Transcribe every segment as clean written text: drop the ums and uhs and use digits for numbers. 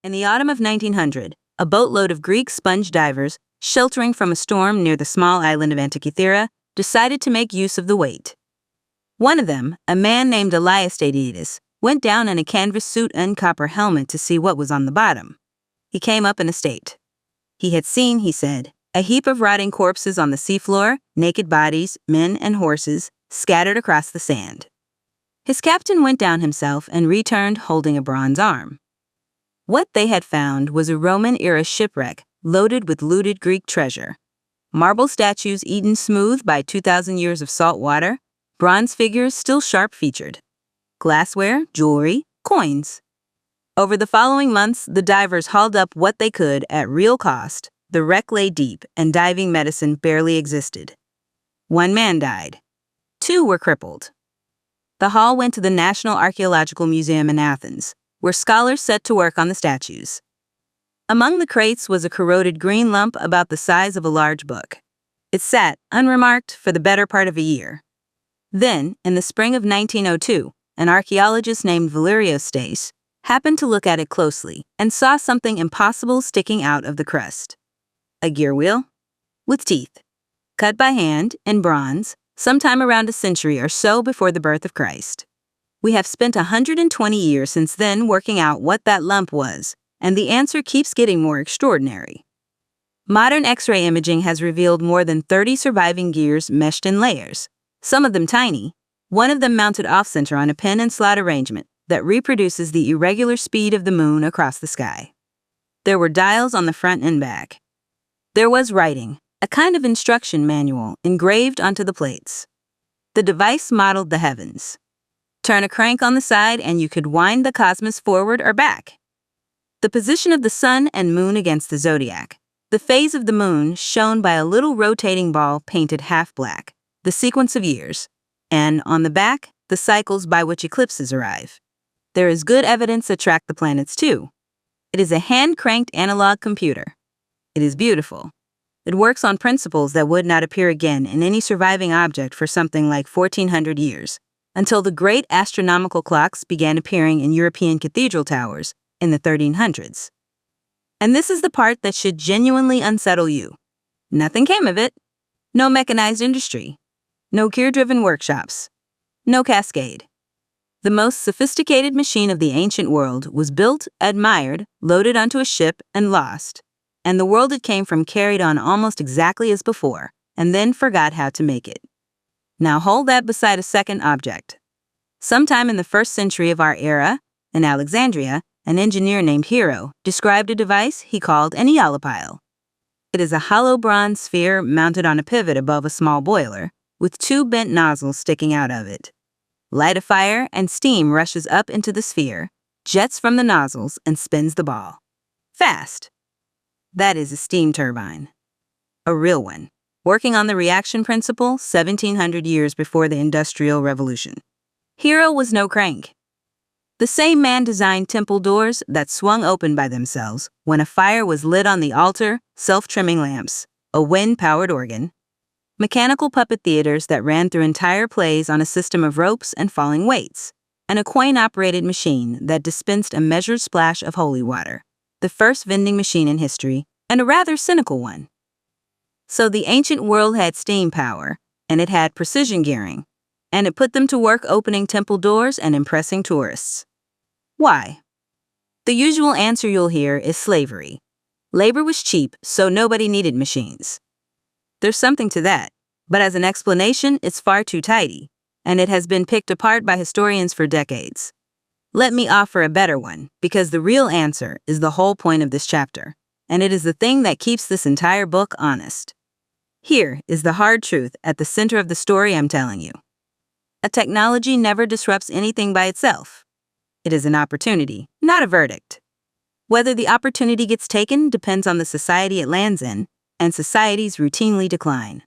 In the autumn of 1900, a boatload of Greek sponge divers, sheltering from a storm near the small island of Antikythera, decided to make use of the weight. One of them, a man named Alexandria, went down in a canvas suit and copper helmet to see what was on the bottom. He came up in a state. He had seen, he said, a heap of rotting corpses on the seafloor, naked bodies, men and horses, scattered across the sand. His captain went down himself and returned holding a bronze arm. What they had found was a Roman-era shipwreck loaded with looted Greek treasure. Marble statues eaten smooth by 2,000 years of salt water, bronze figures still sharp-featured, glassware, jewelry, coins. Over the following months, the divers hauled up what they could at real cost. The wreck lay deep, and diving medicine barely existed. 1 man died. 2 were crippled. The haul went to the National Archaeological Museum in Athens, where scholars set to work on the statues. Among the crates was a corroded green lump about the size of a large book. It sat, unremarked, for the better part of a year. Then, in the spring of 1902, an archaeologist named Valerios happened to look at it closely and saw something impossible sticking out of the crust. A gear wheel? With teeth. Cut by hand, in bronze, sometime around a century or so before the birth of Christ. We have spent 120 years since then working out what that lump was, and the answer keeps getting more extraordinary. Modern X-ray imaging has revealed more than 30 surviving gears meshed in layers, some of them tiny, one of them mounted off-center on a pin and slot arrangement that reproduces the irregular speed of the moon across the sky. There were dials on the front and back. There was writing, a kind of instruction manual engraved onto the plates. The device modeled the heavens. Turn a crank on the side and you could wind the cosmos forward or back. The position of the sun and moon against the zodiac. The phase of the moon shown by a little rotating ball painted half black. The sequence of years. And, on the back, the cycles by which eclipses arrive. There is good evidence that track the planets too. It is a hand-cranked analog computer. It is beautiful. It works on principles that would not appear again in any surviving object for something like 1,400 years, until the great astronomical clocks began appearing in European cathedral towers in the 1300s. And this is the part that should genuinely unsettle you. Nothing came of it. No mechanized industry. No gear-driven workshops. No cascade. The most sophisticated machine of the ancient world was built, admired, loaded onto a ship, and lost. And the world it came from carried on almost exactly as before, and then forgot how to make it. Now hold that beside a second object. Sometime in the 1st century of our era, in Alexandria, an engineer named Hero described a device he called an eolipile. It is a hollow bronze sphere mounted on a pivot above a small boiler, with 2 bent nozzles sticking out of it. Light a fire and steam rushes up into the sphere, jets from the nozzles, and spins the ball. Fast. That is a steam turbine. A real one, working on the reaction principle 1,700 years before the Industrial Revolution. Hero was no crank. The same man designed temple doors that swung open by themselves when a fire was lit on the altar, self-trimming lamps, a wind-powered organ, mechanical puppet theaters that ran through entire plays on a system of ropes and falling weights, and a coin-operated machine that dispensed a measured splash of holy water, the first vending machine in history, and a rather cynical one. So the ancient world had steam power, and it had precision gearing, and it put them to work opening temple doors and impressing tourists. Why? The usual answer you'll hear is slavery. Labor was cheap, so nobody needed machines. There's something to that, but as an explanation, it's far too tidy, and it has been picked apart by historians for decades. Let me offer a better one, because the real answer is the whole point of this chapter, and it is the thing that keeps this entire book honest. Here is the hard truth at the center of the story I'm telling you. A technology never disrupts anything by itself. It is an opportunity, not a verdict. Whether the opportunity gets taken depends on the society it lands in, and societies routinely decline.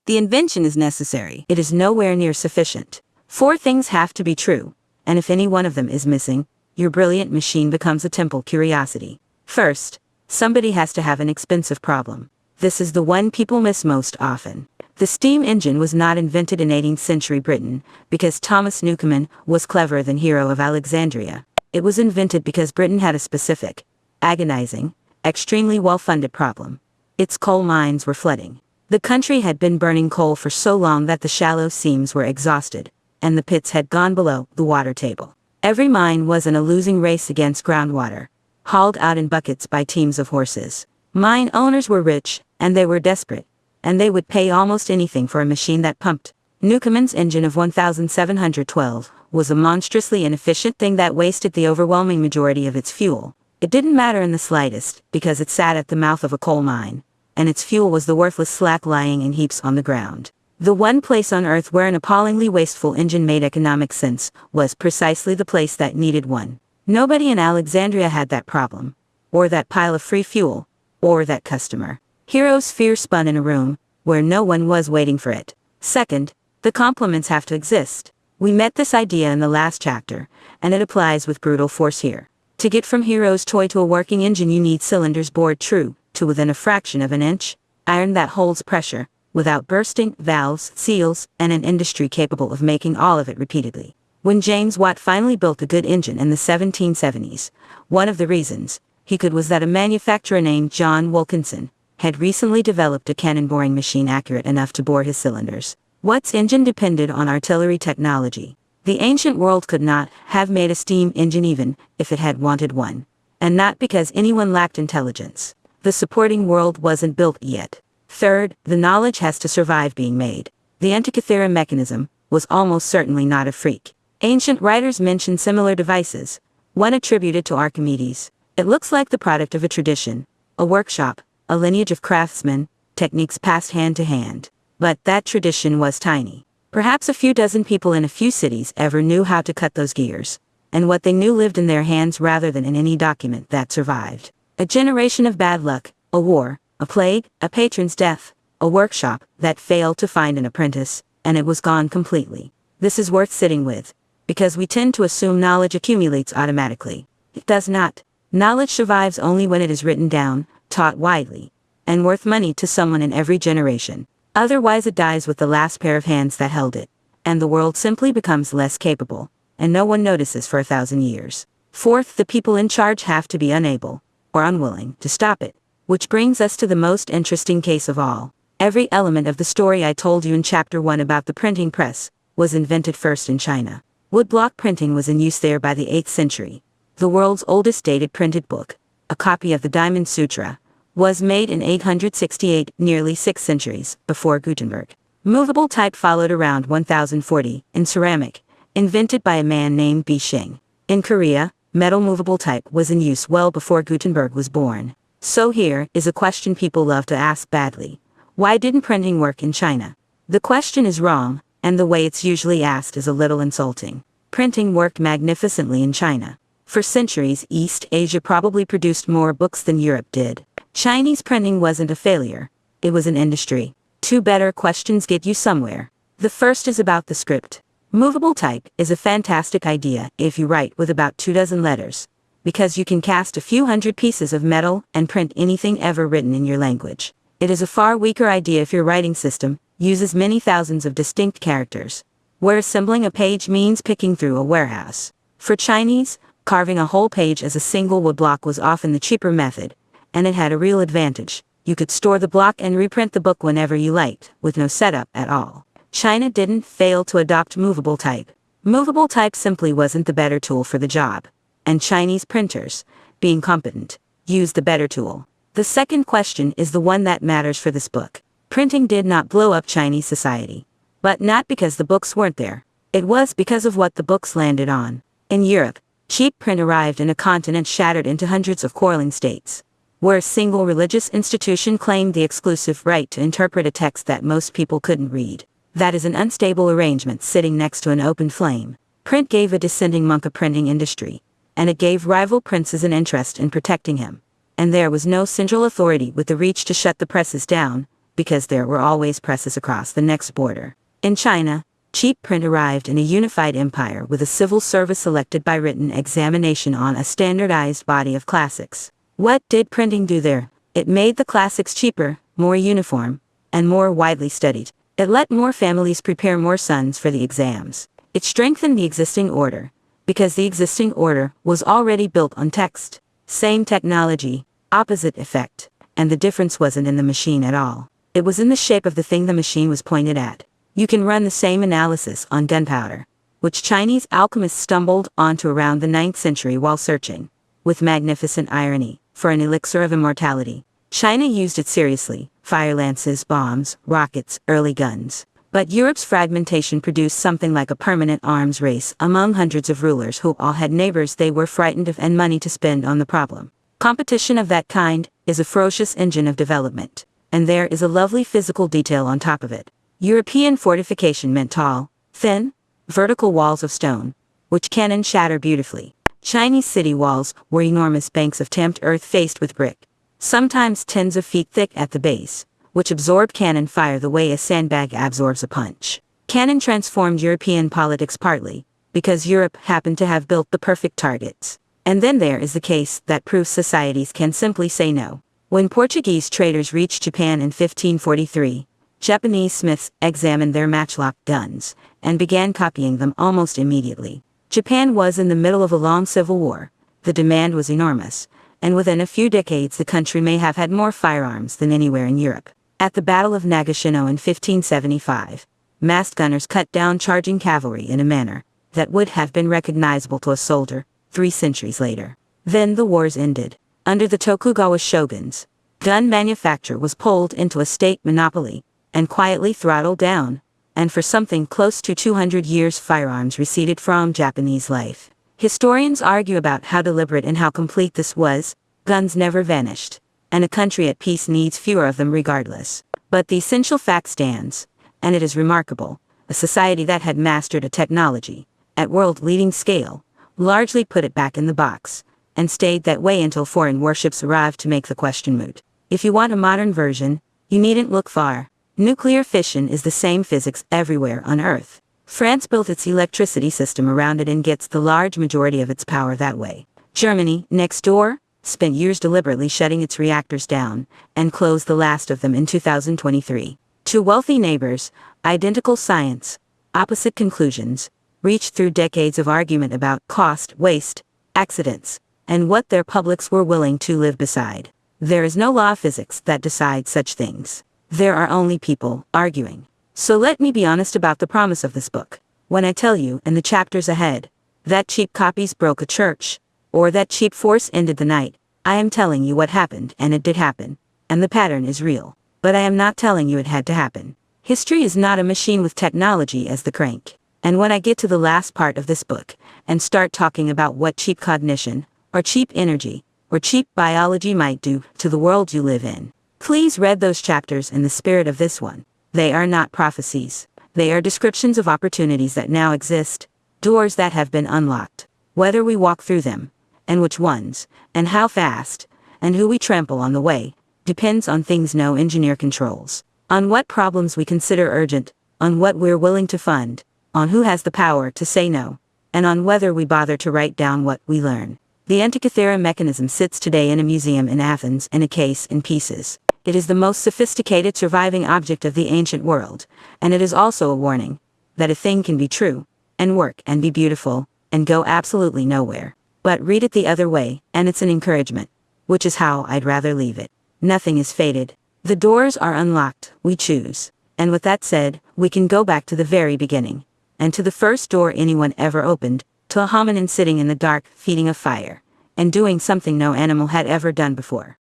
The invention is necessary. It is nowhere near sufficient. 4 things have to be true, and if any one of them is missing, your brilliant machine becomes a temple curiosity. First, somebody has to have an expensive problem. This is the one people miss most often. The steam engine was not invented in 18th century Britain because Thomas Newcomen was cleverer than Hero of Alexandria. It was invented because Britain had a specific, agonizing, extremely well-funded problem. Its coal mines were flooding. The country had been burning coal for so long that the shallow seams were exhausted, and the pits had gone below the water table. Every mine was in a losing race against groundwater, hauled out in buckets by teams of horses. Mine owners were rich, and they were desperate, and they would pay almost anything for a machine that pumped. Newcomen's engine of 1712 was a monstrously inefficient thing that wasted the overwhelming majority of its fuel. It didn't matter in the slightest, because it sat at the mouth of a coal mine, and its fuel was the worthless slack lying in heaps on the ground. The one place on Earth where an appallingly wasteful engine made economic sense was precisely the place that needed one. Nobody in Alexandria had that problem, or that pile of free fuel, or that customer. Hero's fear spun in a room where no one was waiting for it. Second, the complements have to exist. We met this idea in the last chapter, and it applies with brutal force here. To get from Hero's toy to a working engine, you need cylinders bored true to within a fraction of an inch, iron that holds pressure without bursting, valves, seals, and an industry capable of making all of it repeatedly. When James Watt finally built a good engine in the 1770s, one of the reasons he could was that a manufacturer named John Wilkinson had recently developed a cannon boring machine accurate enough to bore his cylinders. Watt's engine depended on artillery technology. The ancient world could not have made a steam engine even if it had wanted one, and not because anyone lacked intelligence. The supporting world wasn't built yet. Third, the knowledge has to survive being made. The Antikythera Mechanism was almost certainly not a freak. Ancient writers mention similar devices, one attributed to Archimedes. It looks like the product of a tradition, a workshop, a lineage of craftsmen, techniques passed hand to hand. But that tradition was tiny. Perhaps a few dozen people in a few cities ever knew how to cut those gears, and what they knew lived in their hands rather than in any document that survived. A generation of bad luck, a war, a plague, a patron's death, a workshop that failed to find an apprentice, and it was gone completely. This is worth sitting with, because we tend to assume knowledge accumulates automatically. It does not. Knowledge survives only when it is written down, taught widely, and worth money to someone in every generation. Otherwise it dies with the last pair of hands that held it, and the world simply becomes less capable, and no one notices for 1,000 years. Fourth, the people in charge have to be unable, or unwilling, to stop it. Which brings us to the most interesting case of all. Every element of the story I told you in Chapter 1 about the printing press was invented first in China. Woodblock printing was in use there by the 8th century. The world's oldest dated printed book, a copy of the Diamond Sutra, was made in 868, nearly 6 centuries before Gutenberg. Movable type followed around 1040, in ceramic, invented by a man named Bi Xing. In Korea, metal movable type was in use well before Gutenberg was born. So here is a question people love to ask badly. Why didn't printing work in China? The question is wrong, and the way it's usually asked is a little insulting. Printing worked magnificently in China. For centuries, East Asia probably produced more books than Europe did. Chinese printing wasn't a failure. It was an industry. 2 better questions get you somewhere. The first is about the script. Movable type is a fantastic idea if you write with about 24 letters, because you can cast a few hundred pieces of metal and print anything ever written in your language. It is a far weaker idea if your writing system uses many thousands of distinct characters, where assembling a page means picking through a warehouse. For Chinese, carving a whole page as a single woodblock was often the cheaper method, and it had a real advantage. You could store the block and reprint the book whenever you liked, with no setup at all. China didn't fail to adopt movable type. Movable type simply wasn't the better tool for the job, and Chinese printers, being competent, used the better tool. The second question is the one that matters for this book. Printing did not blow up Chinese society, but not because the books weren't there. It was because of what the books landed on. In Europe, cheap print arrived in a continent shattered into hundreds of quarreling states, where a single religious institution claimed the exclusive right to interpret a text that most people couldn't read. That is an unstable arrangement sitting next to an open flame. Print gave a descending monk a printing industry, and it gave rival princes an interest in protecting him. And there was no central authority with the reach to shut the presses down, because there were always presses across the next border. In China, cheap print arrived in a unified empire with a civil service elected by written examination on a standardized body of classics. What did printing do there? It made the classics cheaper, more uniform, and more widely studied. It let more families prepare more sons for the exams. It strengthened the existing order, because the existing order was already built on text. Same technology, opposite effect, and the difference wasn't in the machine at all. It was in the shape of the thing the machine was pointed at. You can run the same analysis on gunpowder, which Chinese alchemists stumbled onto around the 9th century while searching, with magnificent irony, for an elixir of immortality. China used it seriously: fire lances, bombs, rockets, early guns. But Europe's fragmentation produced something like a permanent arms race among hundreds of rulers who all had neighbors they were frightened of and money to spend on the problem. Competition of that kind is a ferocious engine of development, and there is a lovely physical detail on top of it. European fortification meant tall, thin, vertical walls of stone, which cannon shatter beautifully. Chinese city walls were enormous banks of tamped earth faced with brick, sometimes tens of feet thick at the base, which absorbed cannon fire the way a sandbag absorbs a punch. Cannon transformed European politics partly because Europe happened to have built the perfect targets. And then there is the case that proves societies can simply say no. When Portuguese traders reached Japan in 1543, Japanese smiths examined their matchlock guns and began copying them almost immediately. Japan was in the middle of a long civil war. The demand was enormous, and within a few decades the country may have had more firearms than anywhere in Europe. At the Battle of Nagashino in 1575, masked gunners cut down charging cavalry in a manner that would have been recognizable to a soldier 3 centuries later. Then the wars ended. Under the Tokugawa shoguns, gun manufacture was pulled into a state monopoly and quietly throttled down, and for something close to 200 years firearms receded from Japanese life. Historians argue about how deliberate and how complete this was. Guns never vanished, and a country at peace needs fewer of them regardless. But the essential fact stands, and it is remarkable: a society that had mastered a technology at world-leading scale largely put it back in the box, and stayed that way until foreign warships arrived to make the question moot. If you want a modern version, you needn't look far. Nuclear fission is the same physics everywhere on Earth. France built its electricity system around it and gets the large majority of its power that way. Germany, next door, spent years deliberately shutting its reactors down, and closed the last of them in 2023. Two wealthy neighbors, identical science, opposite conclusions, reached through decades of argument about cost, waste, accidents, and what their publics were willing to live beside. There is no law of physics that decides such things. There are only people arguing. So let me be honest about the promise of this book. When I tell you, in the chapters ahead, that cheap copies broke a church, or that cheap force ended the night, I am telling you what happened, and it did happen, and the pattern is real. But I am not telling you it had to happen. History is not a machine with technology as the crank. And when I get to the last part of this book, and start talking about what cheap cognition, or cheap energy, or cheap biology might do to the world you live in, please read those chapters in the spirit of this one. They are not prophecies. They are descriptions of opportunities that now exist, doors that have been unlocked. Whether we walk through them, and which ones, and how fast, and who we trample on the way, depends on things no engineer controls. On what problems we consider urgent, on what we're willing to fund, on who has the power to say no, and on whether we bother to write down what we learn. The Antikythera Mechanism sits today in a museum in Athens in a case in pieces. It is the most sophisticated surviving object of the ancient world, and it is also a warning that a thing can be true, and work, and be beautiful, and go absolutely nowhere. But read it the other way, and it's an encouragement, which is how I'd rather leave it. Nothing is fated. The doors are unlocked, we choose. And with that said, we can go back to the very beginning, and to the first door anyone ever opened, to a hominin sitting in the dark, feeding a fire, and doing something no animal had ever done before.